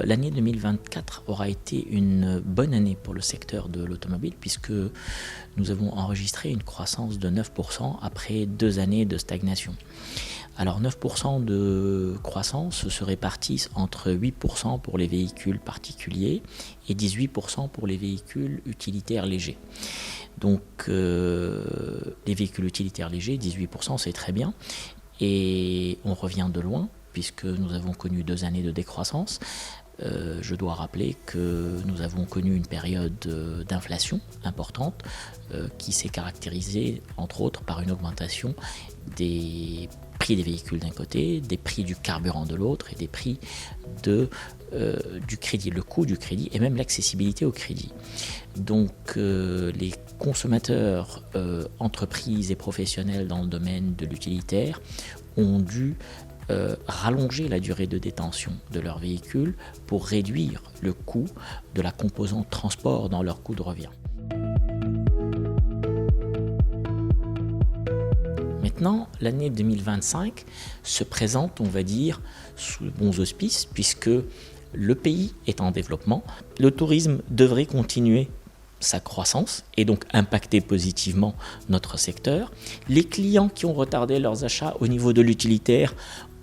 L'année 2024 aura été une bonne année pour le secteur de l'automobile puisque nous avons enregistré une croissance de 9% après 2 années de stagnation. Alors 9% de croissance se répartissent entre 8% pour les véhicules particuliers et 18% pour les véhicules utilitaires légers. Donc les véhicules utilitaires légers, 18% c'est très bien et on revient de loin puisque nous avons connu 2 années de décroissance. Je dois rappeler que nous avons connu une période d'inflation importante qui s'est caractérisée entre autres par une augmentation des prix des véhicules d'un côté, des prix du carburant de l'autre et des prix du crédit, le coût du crédit et même l'accessibilité au crédit. Donc les consommateurs, entreprises et professionnels dans le domaine de l'utilitaire ont dû rallonger la durée de détention de leur véhicule pour réduire le coût de la composante transport dans leur coût de revient. Maintenant, l'année 2025 se présente, on va dire, sous de bons auspices puisque le pays est en développement. Le tourisme devrait continuer sa croissance et donc impacter positivement notre secteur. Les clients qui ont retardé leurs achats au niveau de l'utilitaire,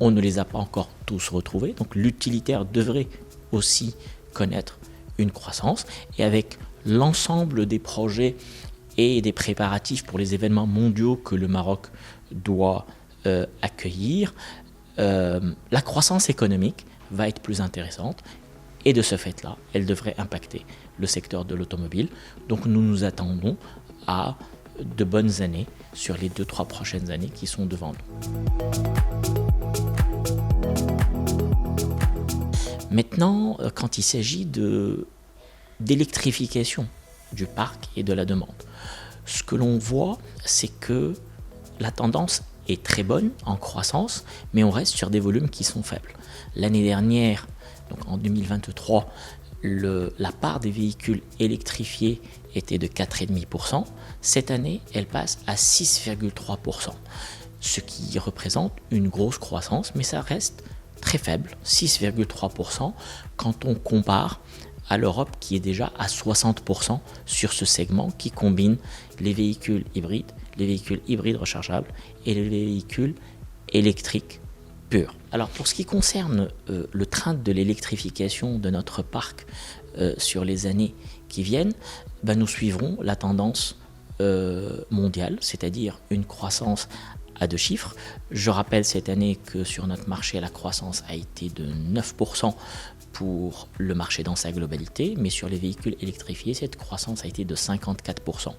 on ne les a pas encore tous retrouvés. Donc l'utilitaire devrait aussi connaître une croissance et avec l'ensemble des projets et des préparatifs pour les événements mondiaux que le Maroc doit accueillir, la croissance économique va être plus intéressante et de ce fait-là, elle devrait impacter le secteur de l'automobile. Donc nous nous attendons à de bonnes années sur les 2-3 prochaines années qui sont devant nous. Maintenant, quand il s'agit d'électrification du parc et de la demande, ce que l'on voit, c'est que la tendance est très bonne en croissance, mais on reste sur des volumes qui sont faibles. L'année dernière, donc en 2023, la part des véhicules électrifiés était de 4,5%. Cette année, elle passe à 6,3%, ce qui représente une grosse croissance, mais ça reste très faible, 6,3%, quand on compare à l'Europe qui est déjà à 60% sur ce segment qui combine les véhicules hybrides rechargeables et les véhicules électriques purs. Alors pour ce qui concerne le train de l'électrification de notre parc sur les années qui viennent, nous suivrons la tendance mondiale, c'est-à-dire une croissance à 2 chiffres. Je rappelle cette année que sur notre marché, la croissance a été de 9% pour le marché dans sa globalité, mais sur les véhicules électrifiés, cette croissance a été de 54%.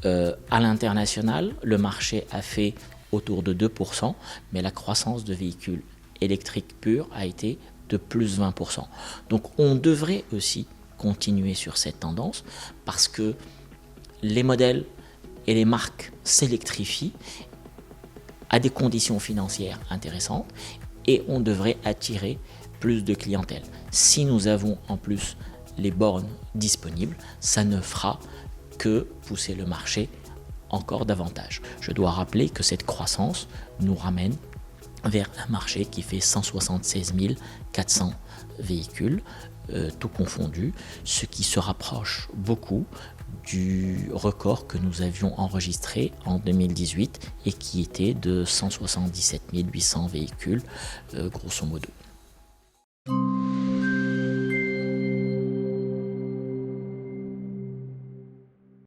À l'international, le marché a fait autour de 2%, mais la croissance de véhicules électriques purs a été de plus 20%. Donc on devrait aussi continuer sur cette tendance parce que les modèles et les marques s'électrifient à des conditions financières intéressantes et on devrait attirer plus de clientèle. Si nous avons en plus les bornes disponibles, ça ne fera que pousser le marché encore davantage. Je dois rappeler que cette croissance nous ramène vers un marché qui fait 176 400 véhicules, tout confondu, ce qui se rapproche beaucoup du record que nous avions enregistré en 2018 et qui était de 177 800 véhicules, grosso modo.